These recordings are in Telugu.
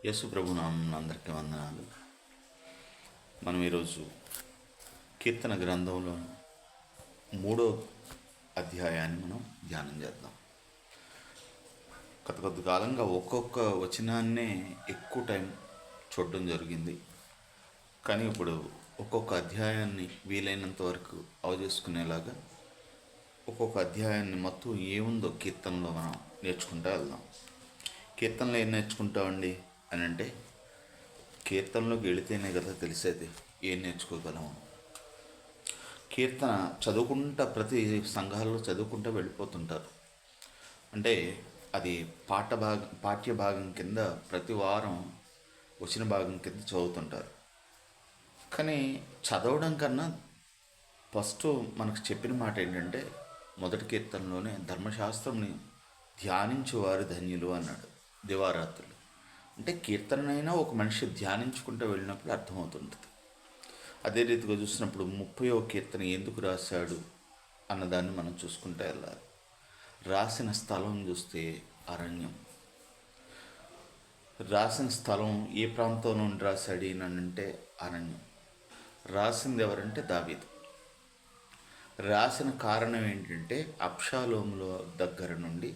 యేసు ప్రభు నామమున అందరికీ వందనాలు. మనం ఈరోజు కీర్తన గ్రంథంలో 3వ అధ్యాయాన్ని మనం ధ్యానం చేద్దాం. కొద్ది కాలంగా ఒక్కొక్క వచనాన్నే ఎక్కువ టైం చూడడం జరిగింది. కానీ ఇప్పుడు ఒక్కొక్క అధ్యాయాన్ని వీలైనంత వరకు అవజేసుకునేలాగా ఒక్కొక్క అధ్యాయాన్ని మొత్తం ఏముందో కీర్తనలో మనం నేర్చుకుంటూ వెళ్దాం. కీర్తనలో ఏం నేర్చుకుంటామండి అని అంటే, కీర్తనలోకి వెళితేనే కదా తెలిసేది ఏం నేర్చుకోగలము. కీర్తన చదువుకుంటా ప్రతి సంఘాల్లో చదువుకుంటూ వెళ్ళిపోతుంటారు. అంటే అది పాఠ్య భాగం కింద ప్రతి వారం వచ్చిన భాగం కింద చదువుతుంటారు. కానీ చదవడం కన్నా ఫస్ట్ మనకు చెప్పిన మాట ఏంటంటే, మొదటి కీర్తనలోనే ధర్మశాస్త్రంని ధ్యానించేవారు ధన్యులు అన్నాడు. దివారాత్రులు అంటే కీర్తనైనా ఒక మనిషి ధ్యానించుకుంటూ వెళ్ళినప్పుడు అర్థమవుతుంటుంది. అదే రీతిగా చూసినప్పుడు 30వ కీర్తన ఎందుకు రాశాడు అన్నదాన్ని మనం చూసుకుంటూ వెళ్ళాలి. రాసిన స్థలం చూస్తే అరణ్యం. రాసిన స్థలం ఏ ప్రాంతం నుండి రాశాడు అంటే అరణ్యం. రాసింది ఎవరంటే దావీదు. రాసిన కారణం ఏంటంటే, అబ్షాలోములో దగ్గర నుండి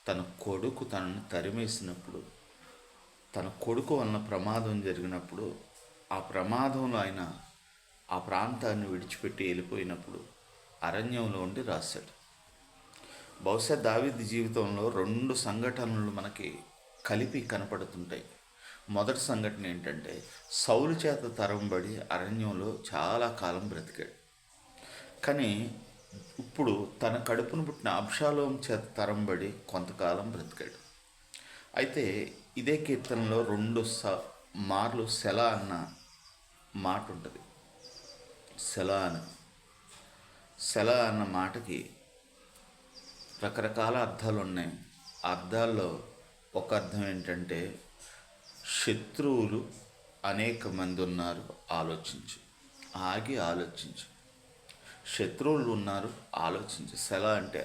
తన కొడుకు తనను తరిమేసినప్పుడు, తన కొడుకు వలన ప్రమాదం జరిగినప్పుడు, ఆ ప్రమాదంలో ఆయన ఆ ప్రాంతాన్ని విడిచిపెట్టి వెళ్ళిపోయినప్పుడు అరణ్యంలో ఉండి రాశాడు. బహుశా దావీదు జీవితంలో 2 సంఘటనలు మనకి కలిపి కనపడుతుంటాయి. మొదటి సంఘటన ఏంటంటే, సౌలు చేత తరంబడి అరణ్యంలో చాలా కాలం బ్రతికాడు. కానీ ఇప్పుడు తన కడుపును పుట్టిన అబ్షాలోము చేత తరంబడి కొంతకాలం బ్రతికాడు. అయితే ఇదే కీర్తనలో 2 మార్లు సెలా అన్న మాట ఉంటుంది. సెలా అన్న మాటకి రకరకాల అర్థాలు ఉన్నాయి. ఆ అర్థాల్లో ఒక అర్థం ఏంటంటే, శత్రువులు అనేక మంది ఉన్నారు, ఆలోచించు. ఆగి ఆలోచించు. శత్రువులు ఉన్నారు, ఆలోచించు. సెల అంటే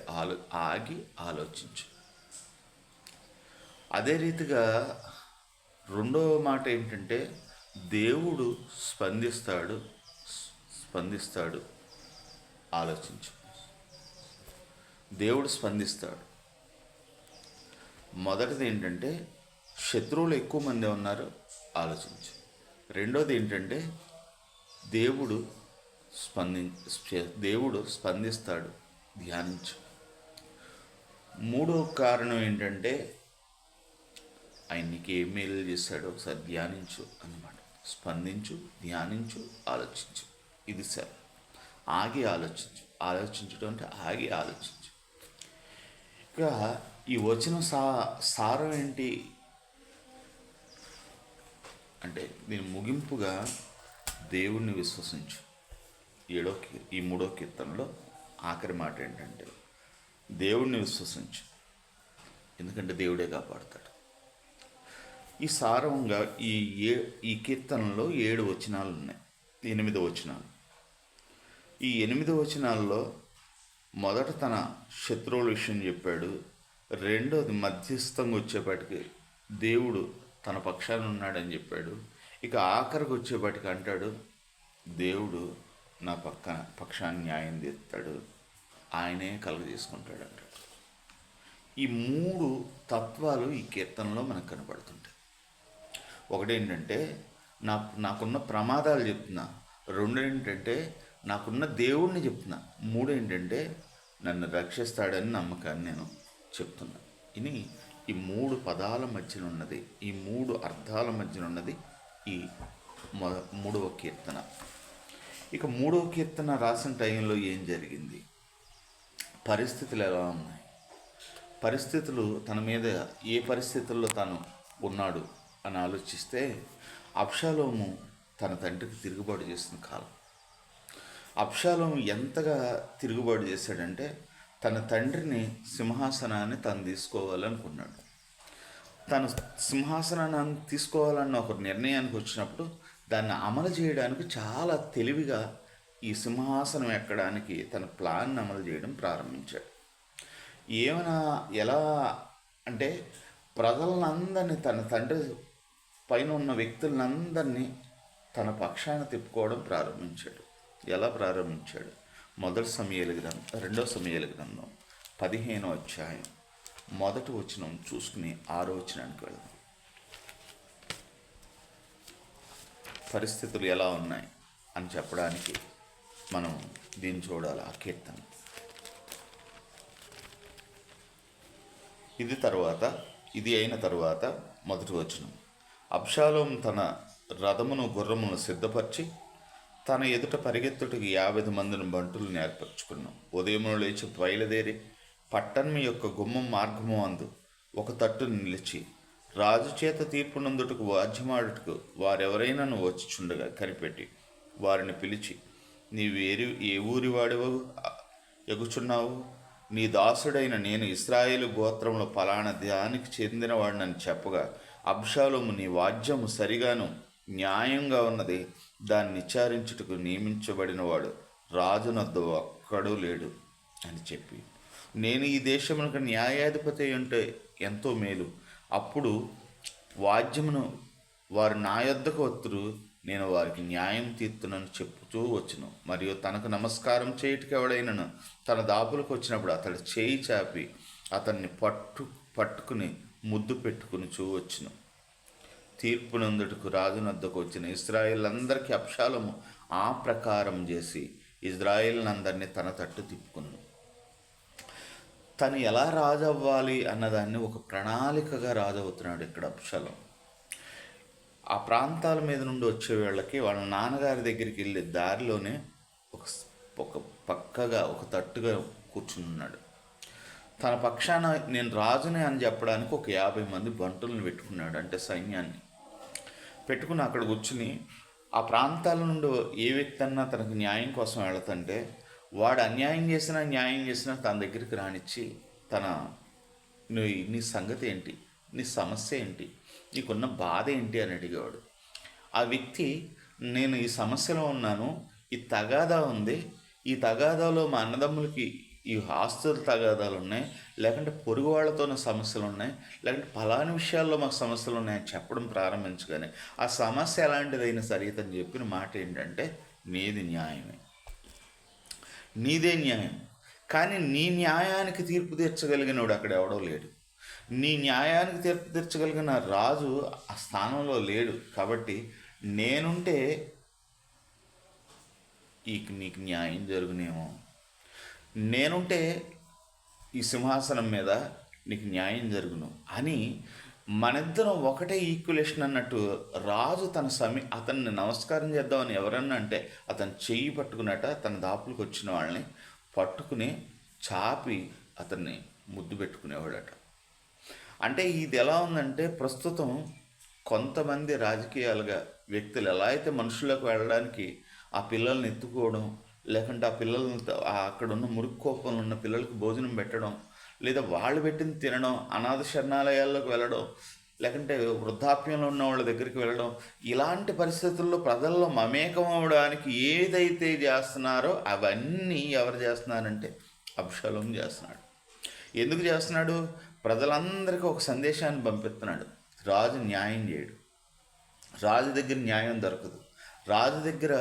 ఆగి ఆలోచించు. అదే రీతిగా రెండవ మాట ఏంటంటే, దేవుడు స్పందిస్తాడు ఆలోచించు. దేవుడు స్పందిస్తాడు. మొదటిది ఏంటంటే, శత్రువులు ఎక్కువ మంది ఉన్నారు, ఆలోచించు. రెండోది ఏంటంటే, దేవుడు స్పందిస్తాడు, ధ్యానించు. మూడో కారణం ఏంటంటే, ఆయన నీకు ఏ మేలు చేశాడో ఒకసారి ధ్యానించు అన్నమాట. స్పందించు, ధ్యానించు, ఆలోచించు. ఇది సార్ ఆగి ఆలోచించు. ఆలోచించడం అంటే ఆగి ఆలోచించు. ఇక ఈ వచ్చిన సారం ఏంటి అంటే, దీని ముగింపుగా దేవుణ్ణి విశ్వసించు. ఈ 3వ కీర్తనలో ఆఖరి మాట ఏంటంటే, దేవుణ్ణి విశ్వసించు, ఎందుకంటే దేవుడే కాపాడుతాడు. ఈ సారంగా ఈ కీర్తనలో 7 వచనాలు ఉన్నాయి. 8 వచనాలు. ఈ 8 వచనాల్లో మొదట తన శత్రువుల విషయం చెప్పాడు. రెండోది మధ్యస్థంగా వచ్చేపాటికి దేవుడు తన పక్షాన ఉన్నాడని చెప్పాడు. ఇక ఆఖరికి వచ్చేపాటికి అంటాడు, దేవుడు నా పక్షాన్ని న్యాయం తీస్తాడు, ఆయనే కలుగజేసుకుంటాడు అంటాడు. ఈ 3 తత్వాలు ఈ కీర్తనలో మనకు కనపడుతుంటాయి. ఒకటేంటంటే, నాకున్న ప్రమాదాలు చెప్తున్నా. 2 ఏంటంటే, నాకున్న దేవుణ్ణి చెప్తున్నా. 3 ఏంటంటే, నన్ను రక్షిస్తాడని నమ్మకాన్ని నేను చెప్తున్నా. ఇది ఈ 3 పదాల మధ్యన ఉన్నది, ఈ 3 అర్థాల మధ్యన ఉన్నది ఈ 3వ కీర్తన. ఇక 3వ కీర్తన రాసిన టైంలో ఏం జరిగింది, పరిస్థితులు ఎలా ఉన్నాయి, పరిస్థితులు తన మీద ఏ పరిస్థితుల్లో తను ఉన్నాడు అని ఆలోచిస్తే, అబ్షాలోము తన తండ్రికి తిరుగుబాటు చేసిన కాలం. అబ్షాలోము ఎంతగా తిరుగుబాటు చేశాడంటే, తన తండ్రిని సింహాసనాన్ని తను తీసుకోవాలనుకున్నాడు. తను సింహాసనాన్ని తీసుకోవాలన్న ఒక నిర్ణయానికి వచ్చినప్పుడు దాన్ని అమలు చేయడానికి చాలా తెలివిగా ఈ సింహాసనం ఎక్కడానికి తన ప్లాన్ అమలు చేయడం ప్రారంభించాడు. ఎలా అంటే, ప్రజలందరినీ తన తండ్రి పైన ఉన్న వ్యక్తులందరినీ తన పక్షాన తిప్పుకోవడం ప్రారంభించాడు. ఎలా ప్రారంభించాడు? మొదటి సమూయేలు గ్రంథం, 2వ సమూయేలు గ్రంథం 15వ అధ్యాయం మొదటి వచనం చూసుకుని 6వ వచనానికి వెళ్దాం. పరిస్థితులు ఎలా ఉన్నాయి అని చెప్పడానికి మనం దీన్ని చూడాలి. ఆ కీర్తన ఇది అయిన తరువాత మొదటి వచనం, అబ్షాలోము తన రథమును గుర్రమును సిద్ధపరిచి తన ఎదుట పరిగెత్తుటకు 50 మందిని బంటులను ఏర్పరచుకున్నాం. ఉదయమును లేచి బయలుదేరి పట్టణం యొక్క గుమ్మం మార్గము అందు ఒక తట్టును నిలిచి రాజు చేత తీర్పు నందుటకు వాద్యమాడుటకు వారెవరైనాను వచ్చిచుండగా కనిపెట్టి వారిని పిలిచి, నీవు ఏ ఊరి వాడివో ఎగుచున్నావు? నీ దాసుడైన నేను ఇశ్రాయేలు గోత్రముల ఫలానా దానికి చెందినవాడినని చెప్పగా, అబ్షాలోము నీ వాద్యము సరిగాను న్యాయంగా ఉన్నది, దాన్ని విచారించుటకు నియమించబడినవాడు రాజునొద్ద ఒక్కడూ లేడు అని చెప్పి, నేను ఈ దేశమునకు న్యాయాధిపతి ఉంటే ఎంతో మేలు. అప్పుడు వాద్యమును వారు నా యొద్దకు వత్తురు, నేను వారికి న్యాయం తీర్తునని చెప్పుతూ వచ్చును. మరియు తనకు నమస్కారం చేయుటకు ఎవడైనను తన దాపులకు వచ్చినప్పుడు అతడు చేయి చాపి అతన్ని పట్టుకుని ముద్దు పెట్టుకుని వచ్చును. తీర్పునందుటకు రాజునొద్దకు వచ్చిన ఇశ్రాయేలందరికీ అబ్షాలోము ఆ ప్రకారం చేసి ఇశ్రాయేలునందరినీ తన తట్టు తిప్పుకును. తను ఎలా రాజు అవ్వాలి అన్నదాన్ని ఒక ప్రణాళికగా రాజు అవుతున్నాడు ఇక్కడ అబ్షాలోము. ఆ ప్రాంతాల మీద నుండి వచ్చే వాళ్ళకి వాళ్ళ నాన్నగారి దగ్గరికి వెళ్ళే దారిలోనే ఒక పక్కగా ఒక తట్టుగా కూర్చున్నాడు. తన పక్షాన నేను రాజునే అని చెప్పడానికి ఒక 50 మంది బంటులను పెట్టుకున్నాడు, అంటే సైన్యాన్ని పెట్టుకుని అక్కడ కూర్చుని ఆ ప్రాంతాల నుండి ఏ వ్యక్తి అన్నా తనకు న్యాయం కోసం వెళుతుంటే వాడు అన్యాయం చేసినా న్యాయం చేసినా తన దగ్గరికి రానిచ్చి నీ సంగతి ఏంటి, నీ సమస్య ఏంటి, నీకున్న బాధ ఏంటి అని అడిగేవాడు. ఆ వ్యక్తి, నేను ఈ సమస్యలో ఉన్నాను, ఈ తగాదా ఉంది, ఈ తగాదాలో మా అన్నదమ్ములకి ఈ ఆస్తుల తగాదాలు ఉన్నాయి, లేకుంటే పొరుగు వాళ్ళతోనే సమస్యలు ఉన్నాయి, లేకుంటే ఫలాని విషయాల్లో మాకు సమస్యలు ఉన్నాయని చెప్పడం ప్రారంభించగానే ఆ సమస్య ఎలాంటిదైనా సరే ఇతను చెప్పిన మాట ఏంటంటే, నీది న్యాయమే, నీదే న్యాయం. కానీ నీ న్యాయానికి తీర్పు తీర్చగలిగినవాడు అక్కడ ఎవడో లేడు. నీ న్యాయానికి తీర్పు తీర్చగలిగిన రాజు ఆ స్థానంలో లేడు. కాబట్టి నేనుంటే నీకు న్యాయం జరుగునేమో, నేనుంటే ఈ సింహాసనం మీద నీకు న్యాయం జరుగును అని మనిద్దరం ఒకటే ఈక్వలేషన్ అన్నట్టు రాజు అతన్ని నమస్కారం చేద్దామని ఎవరన్నా అంటే అతను చెయ్యి పట్టుకున్నట్ట తన దాపులకు వచ్చిన వాళ్ళని పట్టుకుని చాపి అతన్ని ముద్దు పెట్టుకునేవాడట. అంటే ఇది ఎలా ఉందంటే, ప్రస్తుతం కొంతమంది రాజకీయాలుగా వ్యక్తులు ఎలా అయితే మనుషులకు వెళ్ళడానికి ఆ పిల్లల్ని ఎత్తుకోవడం, లేకుంటే ఆ పిల్లల్ని అక్కడ ఉన్న మురికి కోపంలో ఉన్న పిల్లలకు భోజనం పెట్టడం, లేదా వాళ్ళు పెట్టింది తినడం, అనాథ శరణాలయాల్లోకి వెళ్ళడం, లేకుంటే వృద్ధాప్యంలో ఉన్న వాళ్ళ దగ్గరికి వెళ్ళడం, ఇలాంటి పరిస్థితుల్లో ప్రజల్లో మమేకం అవ్వడానికి ఏదైతే చేస్తున్నారో అవన్నీ ఎవరు చేస్తున్నారంటే అబ్షాలోము చేస్తున్నాడు. ఎందుకు చేస్తున్నాడు? ప్రజలందరికీ ఒక సందేశాన్ని పంపిస్తున్నాడు. రాజు న్యాయం చేయడు, రాజు దగ్గర న్యాయం దొరకదు, రాజు దగ్గర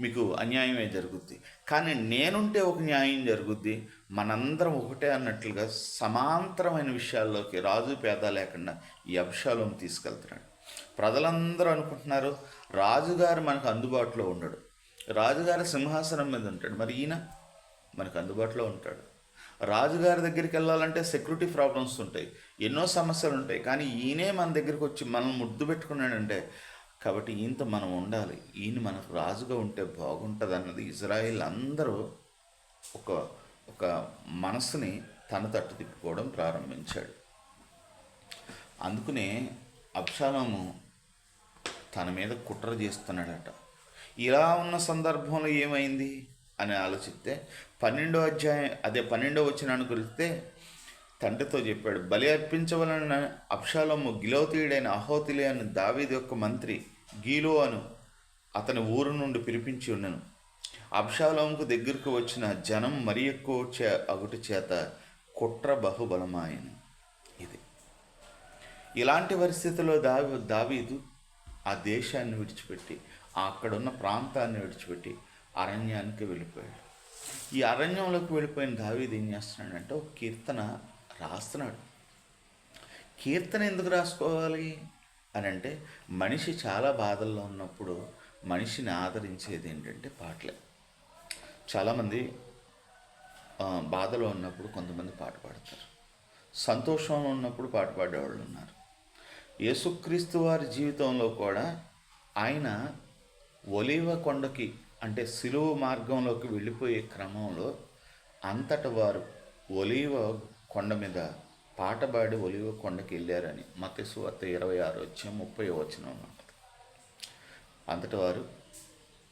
మీకు అన్యాయమే జరుగుద్ది. కానీ నేనుంటే ఒక న్యాయం జరుగుద్ది, మనందరం ఒకటే అన్నట్లుగా సమాంతరమైన విషయాల్లోకి రాజు పేద లేకుండా ఈ అబ్షాలోము తీసుకెళ్తున్నాడు. ప్రజలందరూ అనుకుంటున్నారు రాజుగారు మనకు అందుబాటులో ఉండడు, రాజుగారు సింహాసనం మీద ఉంటాడు, మరి ఈయన మనకు అందుబాటులో ఉంటాడు. రాజుగారి దగ్గరికి వెళ్ళాలంటే సెక్యూరిటీ ప్రాబ్లమ్స్ ఉంటాయి, ఎన్నో సమస్యలు ఉంటాయి. కానీ ఈయనే మన దగ్గరికి వచ్చి మనం ముద్దు పెట్టుకున్నాడంటే, కాబట్టి ఈయనతో మనం ఉండాలి, ఈయన మనకు రాజుగా ఉంటే బాగుంటుంది అన్నది ఇజ్రాయేల్ అందరూ ఒక మనసుని తన తట్టు తిప్పుకోవడం ప్రారంభించాడు. అందుకనే అబ్షాలోము తన మీద కుట్ర చేస్తున్నాడట. ఇలా ఉన్న సందర్భంలో ఏమైంది అని ఆలోచిస్తే 12వ వచనాన్ని గురిస్తే తండ్రితో చెప్పాడు, బలి అర్పించవలన అబ్షాలోము గిలోతీయుడైన అహోతిలే అని దావీదు యొక్క మంత్రి గీలో అను అతని ఊరు నుండి పిలిపించి ఉన్నను. అబ్షాలోముకు దగ్గరకు వచ్చిన జనం మరి ఎక్కువ అగుటి చేత కుట్ర బహుబలమాయను. ఇలాంటి పరిస్థితుల్లో దావీదు ఆ దేశాన్ని విడిచిపెట్టి అక్కడున్న ప్రాంతాన్ని విడిచిపెట్టి అరణ్యానికి వెళ్ళిపోయాడు. ఈ అరణ్యంలోకి వెళ్ళిపోయిన దావీదు ఏం చేస్తున్నాడంటే ఒక కీర్తన రాస్తున్నాడు. కీర్తన ఎందుకు రాసుకోవాలి అని అంటే, మనిషి చాలా బాధల్లో ఉన్నప్పుడు మనిషిని ఆదరించేది ఏంటంటే పాటలే. చాలామంది బాధలో ఉన్నప్పుడు కొంతమంది పాట పాడతారు, సంతోషంలో ఉన్నప్పుడు పాట పాడేవాళ్ళు ఉన్నారు. యేసుక్రీస్తు వారి జీవితంలో కూడా ఆయన ఒలీవ కొండకి అంటే సిలువ మార్గంలోకి వెళ్ళిపోయే క్రమంలో అంతట వారు ఒలీవ కొండ మీద పాట పాడి ఒలీవ కొండకి వెళ్ళారని మత్తయి సువార్త 26:30 ఉంటుంది. అంతటి వారు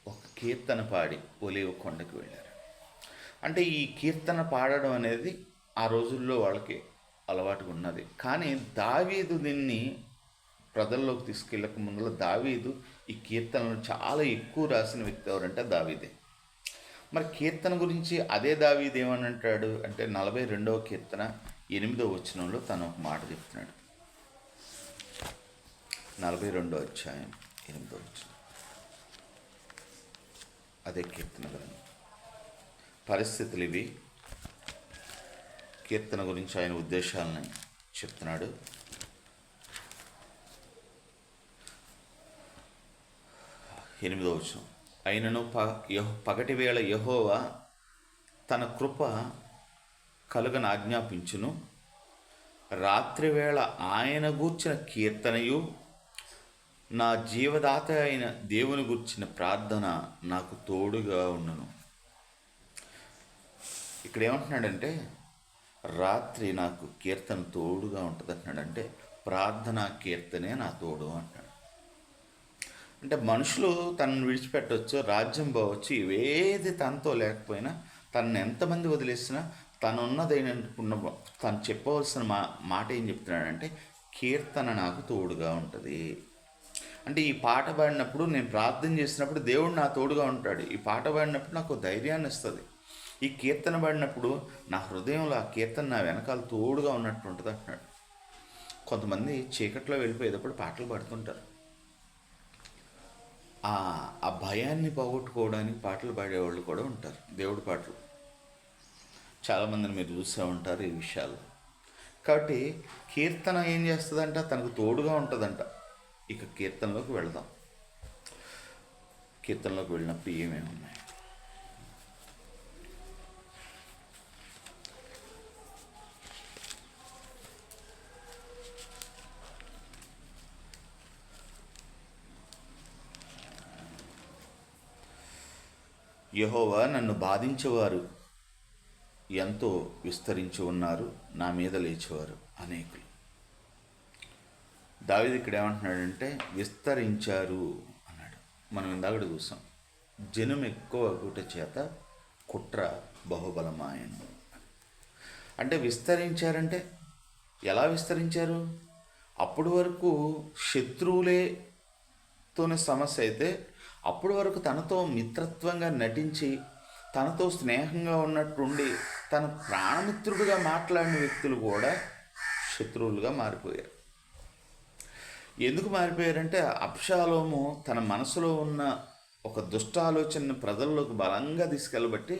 ఒక కీర్తన పాడి ఒలీవ కొండకి వెళ్ళారు. అంటే ఈ కీర్తన పాడడం అనేది ఆ రోజుల్లో వాళ్ళకి అలవాటుగా ఉన్నది. కానీ దావీదు దీన్ని ప్రజల్లోకి తీసుకెళ్ళక ముందులో దావీదు ఈ కీర్తనలు చాలా ఎక్కువ రాసిన వ్యక్తి ఎవరంటే దావీదే. మరి కీర్తన గురించి అదే దావీదు ఏమని అంటాడు అంటే 42వ కీర్తన 8వ వచనంలో తను ఒక మాట చెప్తున్నాడు. 42వ అధ్యాయం 8వ వచనం, అదే కీర్తన గ్రంథం. పరిస్థితులు ఇవి. కీర్తన గురించి ఆయన ఉద్దేశాలని చెప్తున్నాడు. ఎనిమిదవ వచనం, అయినను పగటి వేళ యెహోవా తన కృప కలుగని ఆజ్ఞాపించును, రాత్రివేళ ఆయన గూర్చిన కీర్తనయు నా జీవదాత అయిన దేవుని గూర్చిన ప్రార్థన నాకు తోడుగా ఉండును. ఇక్కడ ఏమంటున్నాడంటే రాత్రి నాకు కీర్తన తోడుగా ఉంటుంది అంటున్నాడంటే ప్రార్థనా కీర్తనే నా తోడు అంటున్నాడు. అంటే మనుషులు తనను విడిచిపెట్టవచ్చు, రాజ్యం పోవచ్చు, ఇవేది తనతో లేకపోయినా తనను ఎంతమంది వదిలేసినా తనున్నదైనకున్న తను చెప్పవలసిన మాట ఏం చెప్తున్నాడంటే కీర్తన నాకు తోడుగా ఉంటుంది. అంటే ఈ పాట పాడినప్పుడు నేను ప్రార్థన చేసినప్పుడు దేవుడు నా తోడుగా ఉంటాడు. ఈ పాట పాడినప్పుడు నాకు ధైర్యాన్ని ఇస్తుంది. ఈ కీర్తన పాడినప్పుడు నా హృదయంలో ఆ కీర్తన నా వెనకాల తోడుగా ఉన్నట్టు ఉంటుంది అంటున్నాడు. కొంతమంది చీకట్లో వెళ్ళిపోయేటప్పుడు పాటలు పాడుతుంటారు. ఆ భయాన్ని పోగొట్టుకోవడానికి పాటలు పాడేవాళ్ళు కూడా ఉంటారు. దేవుడి పాటలు చాలామందిని మీరు చూసే ఉంటారు ఈ విషయాలు. కాబట్టి కీర్తన ఏం చేస్తుందంట, తనకు తోడుగా ఉంటుందంట. ఇక కీర్తనలోకి వెళదాం. కీర్తనలోకి వెళ్ళినప్పుడు ఏమేమి ఉన్నాయి? యెహోవా నన్ను బాధించేవారు ఎంతో విస్తరించి ఉన్నారు, నా మీద లేచేవారు అనేకులు. దావీదు ఇక్కడ ఏమంటున్నాడంటే విస్తరించారు అన్నాడు. మనం ఇందాక చూసాం, జనం ఎక్కువ గుట చేత కుట్ర బహుబలమాయను. అంటే విస్తరించారంటే ఎలా విస్తరించారు? అప్పటి వరకు శత్రువులేతోనే సమస్య అయితే అప్పటి వరకు తనతో మిత్రత్వంగా నటించి తనతో స్నేహంగా ఉన్నట్టుండి తన ప్రాణమిత్రుడిగా మాట్లాడిన వ్యక్తులు కూడా శత్రువులుగా మారిపోయారు. ఎందుకు మారిపోయారంటే అబ్షాలోము తన మనసులో ఉన్న ఒక దుష్ట ఆలోచనని ప్రజల్లోకి బలంగా తీసుకెళ్ళబట్టి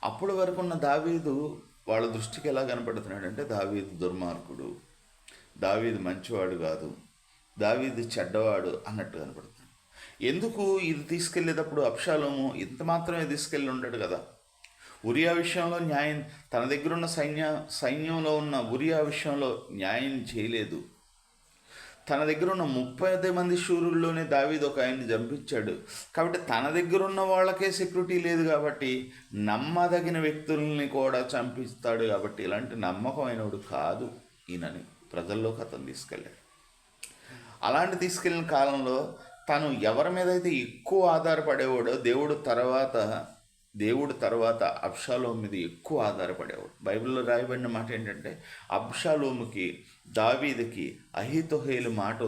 అప్పటి వరకు ఉన్న దావీదు వాళ్ళ దృష్టికి ఎలా కనపడుతున్నాడంటే దావీదు దుర్మార్గుడు, దావీదు మంచివాడు కాదు, దావీదు చెడ్డవాడు అన్నట్టు కనపడుతుంది. ఎందుకు ఇది తీసుకెళ్ళేటప్పుడు అబ్షాలోము ఇంత మాత్రమే తీసుకెళ్ళి ఉంటాడు కదా. ఉరియా విషయంలో న్యాయం, తన దగ్గర ఉన్న సైన్యంలో ఉన్న ఉరియా విషయంలో న్యాయం చేయలేదు. తన దగ్గర ఉన్న 30 మంది శూరుల్లోనే దావీదు ఒక ఆయన్ని చంపించాడు. కాబట్టి తన దగ్గర ఉన్న వాళ్ళకే సెక్యూరిటీ లేదు కాబట్టి నమ్మదగిన వ్యక్తుల్ని కూడా చంపిస్తాడు. కాబట్టి ఇలాంటి నమ్మకమైనడు కాదు ఈయనని ప్రజల్లోకి అతను తీసుకెళ్ళాడు. అలాంటి తీసుకెళ్ళిన కాలంలో తను ఎవరి మీద అయితే ఎక్కువ ఆధారపడేవాడో దేవుడు తర్వాత అబ్షాలోము మీద ఎక్కువ ఆధారపడేవాడు. బైబిల్లో రాయబడిన మాట ఏంటంటే అబ్షాలోముకి దావీదుకి అహీతోహేలు మాట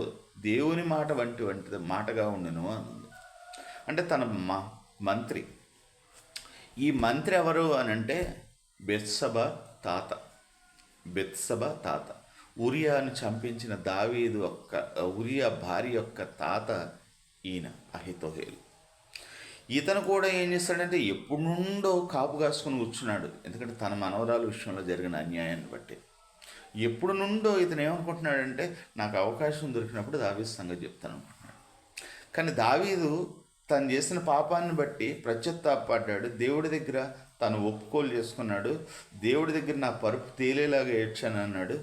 దేవుని మాట వంటిది మాటగా ఉండెను అని. అంటే తన మంత్రి. ఈ మంత్రి ఎవరు అని అంటే బెత్షెబ తాత. ఉరియాను చంపించిన దావీదు ఉరియా భార్య యొక్క తాత ఈయన అహితోహేలు. ఇతను కూడా ఏం చేస్తాడంటే ఎప్పుడు నుండో కాపు కాసుకొని కూర్చున్నాడు. ఎందుకంటే తన మనవరాల విషయంలో జరిగిన అన్యాయాన్ని బట్టి ఎప్పుడు నుండో ఇతను ఏమనుకుంటున్నాడంటే నాకు అవకాశం దొరికినప్పుడు దావీదు సంగతి చెప్తాను అనుకుంటున్నాడు. కానీ దావీదు తను చేసిన పాపాన్ని బట్టి పశ్చాత్తాపడ్డాడు. దేవుడి దగ్గర తను ఒప్పుకోలు చేసుకున్నాడు. దేవుడి దగ్గర నా పరుపు తేలేలాగా ఏడ్చాను అన్నాడు.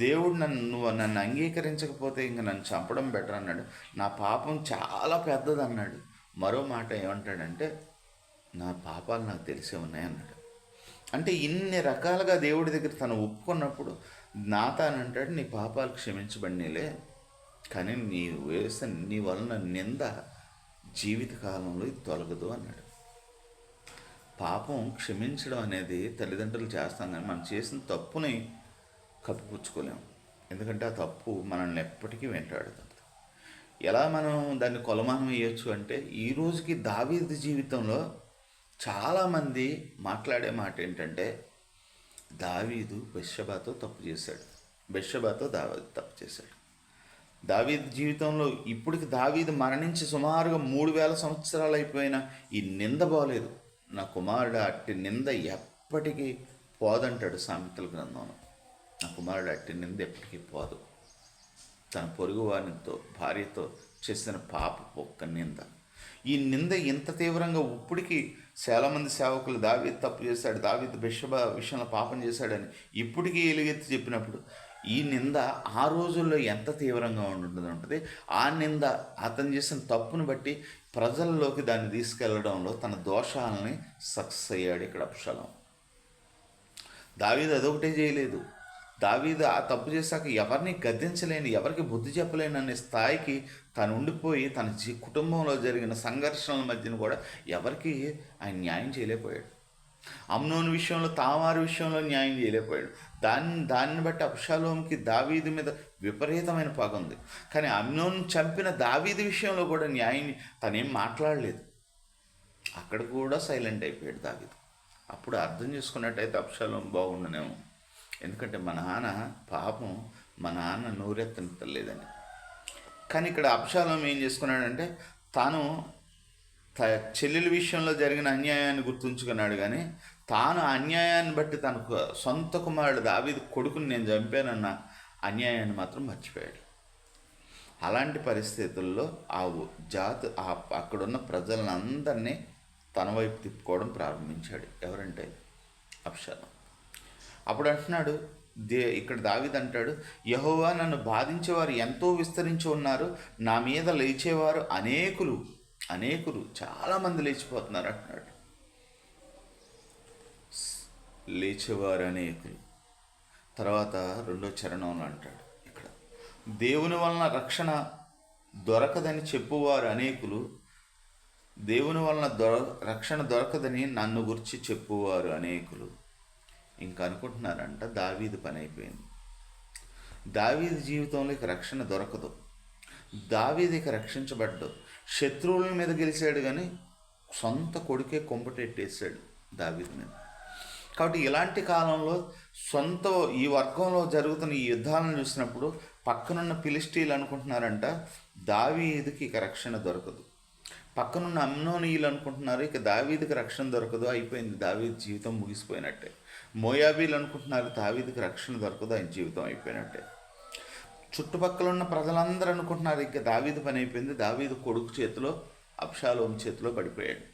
దేవుడు నువ్వు నన్ను అంగీకరించకపోతే ఇంక నన్ను చంపడం బెటర్ అన్నాడు. నా పాపం చాలా పెద్దది అన్నాడు. మరో మాట ఏమంటాడంటే నా పాపాలు నాకు తెలిసే ఉన్నాయన్నాడు. అంటే ఇన్ని రకాలుగా దేవుడి దగ్గర తను ఒప్పుకున్నప్పుడు నాతానంటాడు నీ పాపాలు క్షమించబడినేలే, కానీ నీ వలన నింద జీవితకాలంలో ఇది తొలగదు అన్నాడు. పాపం క్షమించడం అనేది తల్లిదండ్రులు చేస్తాం, కానీ మనం చేసిన తప్పుని కప్పిపుచ్చుకోలేము. ఎందుకంటే ఆ తప్పు మనల్ని ఎప్పటికీ వెంటాడుతుంది. ఎలా మనం దాన్ని కొలమానం వేయొచ్చు అంటే ఈ రోజుకి దావీదు జీవితంలో చాలామంది మాట్లాడే మాట ఏంటంటే దావీదు బెత్షెబాతో తప్పు చేశాడు, బెత్షెబాతో దావీదు తప్పు చేశాడు. దావీదు జీవితంలో ఇప్పటికి దావీదు మరణించి సుమారుగా 3000 సంవత్సరాలు అయిపోయినా ఈ నింద బాలేదు. నా కుమారుడు అట్టి నింద ఎప్పటికీ పోదంటాడు సామెతల గ్రంథంలో. నా కుమారుడు అట్టి నింద ఎప్పటికీ పోదు. తన పొరుగు వారితో భార్యతో చేసిన పాప ఒక్క నింద, ఈ నింద ఇంత తీవ్రంగా ఇప్పటికీ చాలామంది సేవకులు దావీదు తప్పు చేశాడు, దావీదు బెత్షెబా విషయంలో పాపం చేశాడని ఇప్పటికీ ఎలుగెత్తి చెప్పినప్పుడు ఈ నింద ఆ రోజుల్లో ఎంత తీవ్రంగా ఉంటుంది. ఆ నింద అతను చేసిన తప్పును బట్టి ప్రజల్లోకి దాన్ని తీసుకెళ్లడంలో తన దోషాలని సక్సెస్ అయ్యాడు ఇక్కడ అబ్షాలోము. దావీదు అదొకటే చేయలేదు. దావీదు ఆ తప్పు చేశాక ఎవరిని గద్దించలేని, ఎవరికి బుద్ధి చెప్పలేని అనే స్థాయికి తను ఉండిపోయి తన కుటుంబంలో జరిగిన సంఘర్షణల మధ్యన కూడా ఎవరికి ఆయన న్యాయం చేయలేకపోయాడు. అమ్నోను విషయంలో, తామారు విషయంలో న్యాయం చేయలేకపోయాడు. దాన్ని బట్టి అబ్షాలోముకి దావీదు మీద విపరీతమైన పగ ఉంది. కానీ అమ్నోను చంపిన దావీదు విషయంలో కూడా న్యాయం తనేం మాట్లాడలేదు. అక్కడ కూడా సైలెంట్ అయిపోయాడు దావీదు. అప్పుడు అర్థం చేసుకున్నట్టయితే అబ్షాలోము బాగుండనేమో. ఎందుకంటే మా నాన్న పాపం మా నాన్న నోరెత్తలేదని. కానీ ఇక్కడ అబ్షాలోము ఏం చేసుకున్నాడంటే తాను చెల్లెల విషయంలో జరిగిన అన్యాయాన్ని గుర్తుంచుకున్నాడు, కానీ తాను అన్యాయాన్ని బట్టి తన సొంత కుమారుడు దావీదు కొడుకుని నేను చంపానన్న అన్యాయాన్ని మాత్రం మర్చిపోయాడు. అలాంటి పరిస్థితుల్లో అక్కడున్న ప్రజలందరినీ తన వైపు తిప్పుకోవడం ప్రారంభించాడు. ఎవరంటే అబ్షాలోము. అప్పుడు అంటున్నాడు, ఇక్కడ దావీదు అంటాడు, యెహోవా నన్ను బాధించేవారు ఎంతో విస్తరించి ఉన్నారు, నా మీద లేచేవారు అనేకులు చాలామంది లేచిపోతున్నారు అంటున్నాడు. లేచేవారు అనేకులు. తర్వాత 2వ చరణంలో అంటాడు ఇక్కడ దేవుని వలన రక్షణ దొరకదని చెప్పువారు అనేకులు, దేవుని వలన రక్షణ దొరకదని నన్ను గురించి చెప్పువారు అనేకులు. ఇంకా అనుకుంటున్నారంట దావీదు పని అయిపోయింది, దావీదు జీవితంలో ఇక రక్షణ దొరకదు, దావీదు ఇక రక్షించబడ్డు. శత్రువుల మీద గెలిచాడు, కానీ సొంత కొడుకే కొంపటెట్టేశాడు దావీదు మీద. కాబట్టి ఇలాంటి కాలంలో ఈ వర్గంలో జరుగుతున్న ఈ యుద్ధాలను చూసినప్పుడు పక్కనున్న ఫిలిష్టీలు అనుకుంటున్నారంట దావీదుకి ఇక రక్షణ దొరకదు. పక్కనున్న అమ్నోనీయులు అనుకుంటున్నారు ఇక దావీదుకి రక్షణ దొరకదు, అయిపోయింది, దావీదు జీవితం ముగిసిపోయినట్టే. మోయాబీలు అనుకుంటున్నారు దావీదుకి రక్షణ దొరకదు, ఆయన జీవితం అయిపోయినట్టే. చుట్టుపక్కల ఉన్న ప్రజలందరూ అనుకుంటున్నారు ఇంకా దావీదు పని అయిపోయింది, దావీదు కొడుకు చేతిలో అబ్షాలోము చేతిలో పడిపోయాడు,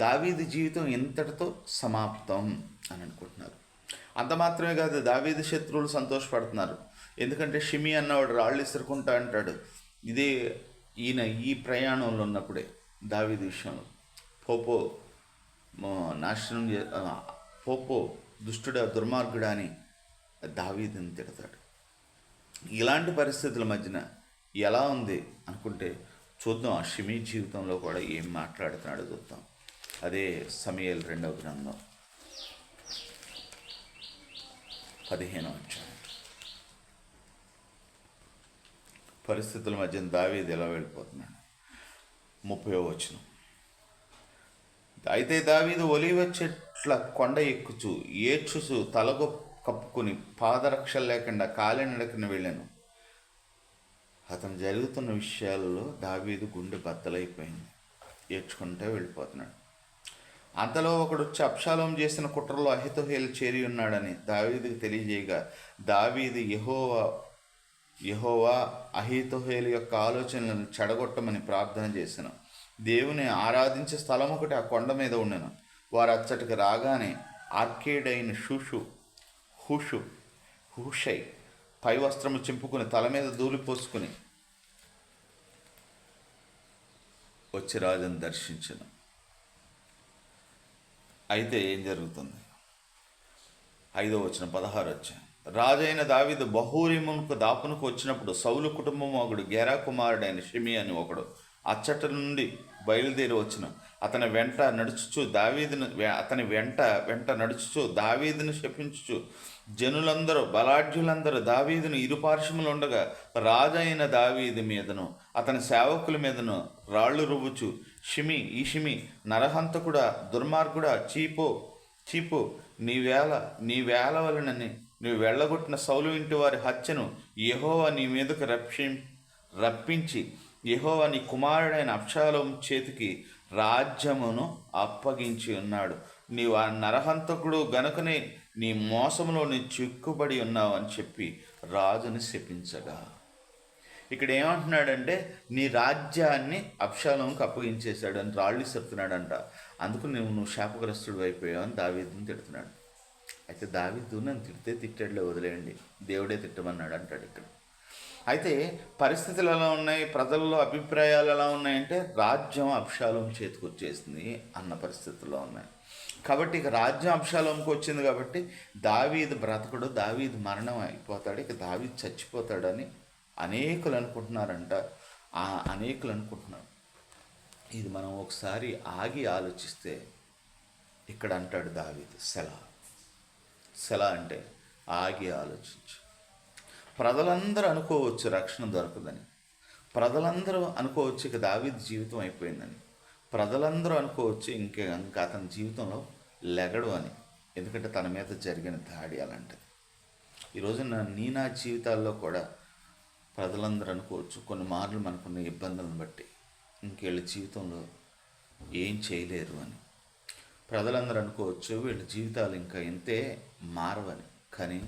దావీదు జీవితం ఇంతటితో సమాప్తం అని అనుకుంటున్నారు. అంత మాత్రమే కాదు, దావీదు శత్రువులు సంతోషపడుతున్నారు. ఎందుకంటే షిమి అన్నవాడు రాళ్ళు ఇసురుకుంటా అంటాడు. ఇదే ఈయన ఈ ప్రయాణంలో ఉన్నప్పుడే దావీదు విషయంలో పోపో దుష్టుడా దుర్మార్గుడా అని దావీదుని తిడతాడు. ఇలాంటి పరిస్థితుల మధ్యన ఎలా ఉంది అనుకుంటే చూద్దాం, ఆ షిమీ జీవితంలో కూడా ఏం మాట్లాడుతున్నాడో చూద్దాం. అదే సమూయేలు 2వ గ్రంథం 15వ అధ్యాయం. పరిస్థితుల మధ్య దావీదు ఎలా వెళ్ళిపోతున్నాడు. 30వ వచనం. అయితే దావీదు ఒలీవ చెట్ల కొండ ఎక్కుచు ఏడ్చుచు కప్పుకొని పాదరక్షలు లేకుండా కాలినడకన వెళ్ళాను. అతను జరుగుతున్న విషయాల్లో దావీదు గుండె బద్దలైపోయింది. ఏడ్చుకుంటే వెళ్ళిపోతున్నాడు. అంతలో ఒకడు వచ్చి అబ్షాలోము చేసిన కుట్రలో అహీతోఫెలు చేరి ఉన్నాడని దావీదుకు తెలియజేయగా, దావీదు యెహోవా అహీతోఫెలు యొక్క ఆలోచనలను చెడగొట్టమని ప్రార్థన చేశాను. దేవుని ఆరాధించే స్థలం ఒకటి ఆ కొండ మీద ఉండెను. వారు అచ్చటికి రాగానే ఆర్కేడైన హూషై పై వస్త్రము చింపుకుని తల మీద ధూళి పోసుకుని వచ్చి రాజును దర్శించను. అయితే ఏం జరుగుతుంది? 5వ వచనం 16 వచ్చాను. రాజైన దావీదు బహూరీమునకు దాపునకు వచ్చినప్పుడు సౌలు కుటుంబం ఒకడు గెరా కుమారుడైన షిమి అని ఒకడు అచ్చట నుండి బయలుదేరి వచ్చిన అతని వెంట నడుచుచు దావీదును శపించుచు జనులందరూ బలాఢ్యులందరూ దావీదును ఇరుపార్శ్వములు ఉండగా రాజైన దావీదు మీదను అతని సేవకుల మీదను రాళ్ళు రువ్వుచు, ఈ షిమి నరహంతకుడా, దుర్మార్గుడా, చీపు నీ వేల వలనని నువ్వు వెళ్ళగొట్టిన సౌలు ఇంటి వారి హత్యను యెహోవా నీ మీదకు రప్పించి యెహోవా నీ కుమారుడైన అబ్షాలోము చేతికి రాజ్యమును అప్పగించి ఉన్నాడు. నీవు ఆ నరహంతకుడు గనుకనే నీ మోసంలో నీ చిక్కుబడి ఉన్నావు అని చెప్పి రాజుని శపించగా, ఇక్కడ ఏమంటున్నాడంటే నీ రాజ్యాన్ని అబ్షాలోముకు అప్పగించేశాడు అని రాళ్ళు చెప్తున్నాడంట. అందుకు నువ్వు శాపగ్రస్తుడు అయిపోయావు అని దావీదుని తిడుతున్నాడు. అయితే దావీదు నన్ను తిట్టాడులే, వదిలేయండి, దేవుడే తిట్టమన్నాడు అంటాడు ఇక్కడ. అయితే పరిస్థితులు ఎలా ఉన్నాయి, ప్రజల్లో అభిప్రాయాలు ఎలా ఉన్నాయంటే రాజ్యం అబ్షాలోము చేతికి వచ్చేసింది అన్న పరిస్థితుల్లో ఉన్నాయి. కాబట్టి ఇక రాజ్యం అబ్షాలోముకి వచ్చింది కాబట్టి దావీదు బ్రతకడు, దావీదు మరణం అయిపోతాడు, ఇక దావీదు చచ్చిపోతాడని అనేకులు అనుకుంటున్నారు. ఇది మనం ఒకసారి ఆగి ఆలోచిస్తే ఇక్కడ అంటాడు దావీదు సెలా అంటే ఆగి ఆలోచించు. ప్రజలందరూ అనుకోవచ్చు రక్షణ దొరకదని, ప్రజలందరూ అనుకోవచ్చు ఇక దావీదు జీవితం అయిపోయిందని, ప్రజలందరూ అనుకోవచ్చు ఇంకా అతని జీవితంలో లెగడు అని. ఎందుకంటే తన మీద జరిగిన దాడి అలాంటిది. ఈరోజు నా జీవితాల్లో కూడా ప్రజలందరూ అనుకోవచ్చు కొన్ని మార్లు మనకున్న ఇబ్బందులను బట్టి ఇంకేళ్ళ జీవితంలో ఏం చేయలేరు అని. ప్రజలందరూ అనుకోవచ్చు వీళ్ళ జీవితాలు ఇంకా ఇంతే మారవని. కానీ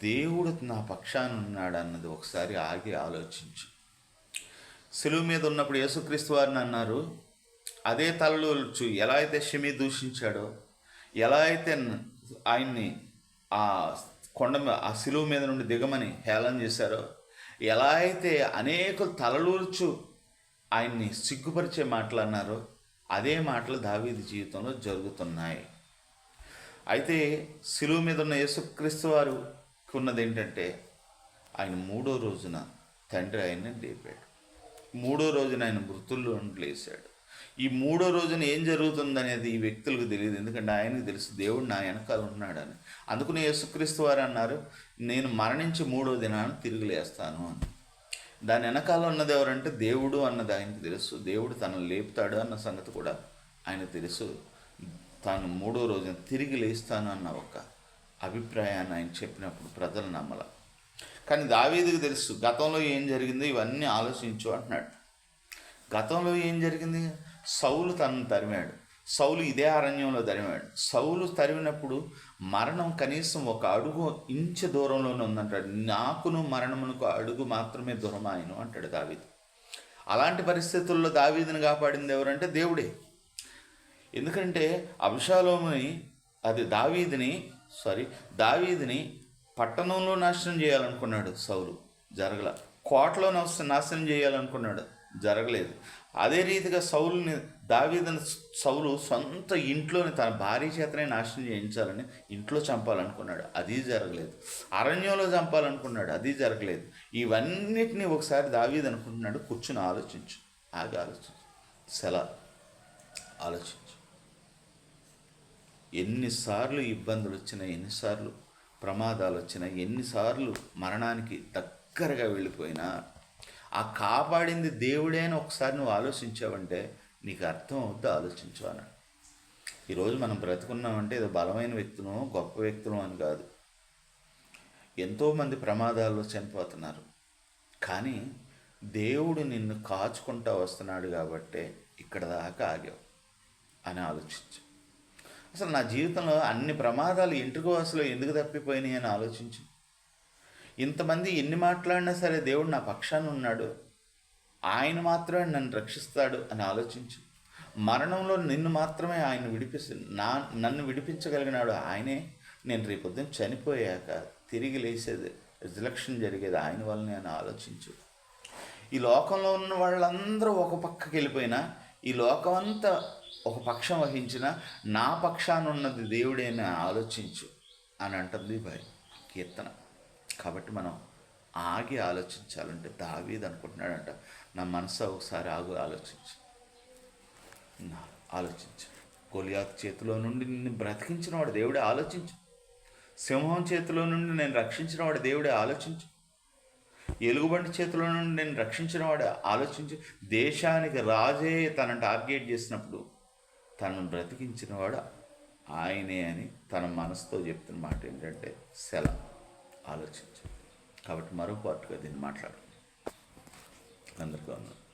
దేవుడు నా పక్షాన ఉన్నాడు అన్నది ఒకసారి ఆగి ఆలోచించు. సిలువ మీద ఉన్నప్పుడు యేసుక్రీస్తు వారిని అన్నారు, అదే తలలోచు ఎలా అయితే షిమి దూషించాడో, ఎలా అయితే ఆయన్ని ఆ ఆ సిలువ మీద నుండి దిగమని హేళన చేశారో, ఎలా అయితే అనేకులు తలలూర్చు ఆయన్ని సిగ్గుపరిచే మాటలు అన్నారో, అదే మాటలు దావీదు జీవితంలో జరుగుతున్నాయి. అయితే సిలువ మీద ఉన్న యేసుక్రీస్తు వారికి ఉన్నది ఏంటంటే ఆయన 3వ రోజున తండ్రి ఆయన్ని లేపాడు. 3వ రోజున ఆయన మృతుల్లో లేచాడు. ఈ 3వ రోజున ఏం జరుగుతుందనేది ఈ వ్యక్తులకు తెలియదు. ఎందుకంటే ఆయనకు తెలుసు దేవుడు నా వెనకాల ఉన్నాడని. అందుకని యేసుక్రీస్తు వారు అన్నారు, నేను మరణించి 3వ దినాన్ని తిరిగి లేస్తాను అని. దాని వెనకాల ఉన్నది ఎవరంటే దేవుడు అన్నది ఆయనకు తెలుసు. దేవుడు తనను లేపుతాడు అన్న సంగతి కూడా ఆయనకు తెలుసు. తాను 3వ రోజున తిరిగి లేస్తాను అన్న ఒక అభిప్రాయాన్ని ఆయన చెప్పినప్పుడు ప్రజలు నమ్మల. కానీ దావీదుకు తెలుసు గతంలో ఏం జరిగిందో ఇవన్నీ ఆలోచించు అంటున్నాడు. గతంలో ఏం జరిగింది? సౌలు తనను తరిమాడు. సౌలు ఇదే అరణ్యంలో తరిమాడు. సౌలు తరిమినప్పుడు మరణం కనీసం ఒక అడుగు ఇంచు దూరంలోనే ఉందంటాడు. నాకును మరణమునకు అడుగు మాత్రమే దూరం ఆయను అంటాడు దావీదు. అలాంటి పరిస్థితుల్లో దావీదుని కాపాడింది ఎవరంటే దేవుడే. ఎందుకంటే అబ్షాలోముని దావీదుని పట్టణంలో నాశనం చేయాలనుకున్నాడు సౌలు, జరగల. కోటలో నాశనం చేయాలనుకున్నాడు, జరగలేదు. అదే రీతిగా సౌలు సొంత ఇంట్లోని తన భార్య చేతనే నాశనం చేయించాలని ఇంట్లో చంపాలనుకున్నాడు, అది జరగలేదు. అరణ్యంలో చంపాలనుకున్నాడు, అది జరగలేదు. ఇవన్నిటినీ ఒకసారి దావీదు అనుకుంటున్నాడు. కూర్చుని ఆలోచించు, ఆగి ఆలోచించు, ఆలోచించు. ఎన్నిసార్లు ఇబ్బందులు వచ్చినాయి, ఎన్నిసార్లు ప్రమాదాలు వచ్చినాయి, ఎన్నిసార్లు మరణానికి దగ్గరగా వెళ్ళిపోయినా ఆ కాపాడింది దేవుడే అని ఒకసారి నువ్వు ఆలోచించావంటే నీకు అర్థం అవుద్ది. ఆలోచించు అన్నాడు. ఈరోజు మనం బ్రతుకున్నామంటే ఏదో బలమైన వ్యక్తులు, గొప్ప వ్యక్తులు అని కాదు. ఎంతోమంది ప్రమాదాల్లో చనిపోతున్నారు. కానీ దేవుడు నిన్ను కాచుకుంటూ వస్తున్నాడు కాబట్టే ఇక్కడ దాకా ఆగావు అని ఆలోచించు. అసలు నా జీవితంలో అన్ని ప్రమాదాలు ఇంటికోసలో ఎందుకు తప్పిపోయినాయి అని ఆలోచించు. ఇంతమంది ఎన్ని మాట్లాడినా సరే దేవుడు నా పక్షాన ఉన్నాడు, ఆయన మాత్రమే నన్ను రక్షిస్తాడు అని ఆలోచించు. మరణంలో నిన్ను మాత్రమే ఆయన నన్ను విడిపించగలిగినాడు ఆయనే. నేను రేపొద్దున చనిపోయాక తిరిగి లేసేది, రిజలక్షన్ జరిగేది ఆయన వల్లనే అని ఆలోచించు. ఈ లోకంలో ఉన్న వాళ్ళందరూ ఒక పక్కకి వెళ్ళిపోయినా, ఈ లోకం అంతా ఒక పక్షం వహించిన నా పక్షాన ఉన్నది దేవుడే అని ఆలోచించు అని అంటుంది కీర్తన. కాబట్టి మనం ఆగి ఆలోచించాలంటే దావీదు అనుకుంటున్నాడంట, నా మనసు ఒకసారి ఆలోచించు. గొలియాతు చేతిలో నుండి నిన్ను బ్రతికించిన వాడు దేవుడే, ఆలోచించు. సింహం చేతిలో నుండి నేను రక్షించిన వాడు దేవుడే, ఆలోచించు. ఎలుగుబంటి చేతిలో నుండి నేను రక్షించిన వాడు ఆలోచించు. దేశానికి రాజే తనను టార్గెట్ చేసినప్పుడు తనను బ్రతికించిన వాడు ఆయనే అని తన మనసుతో చెప్తున్న మాట ఏంటంటే సెల. ఆలోచించు. కాబట్టి మరో పాటుగా దీన్ని మాట్లాడు. అందరికీ వందనాలు.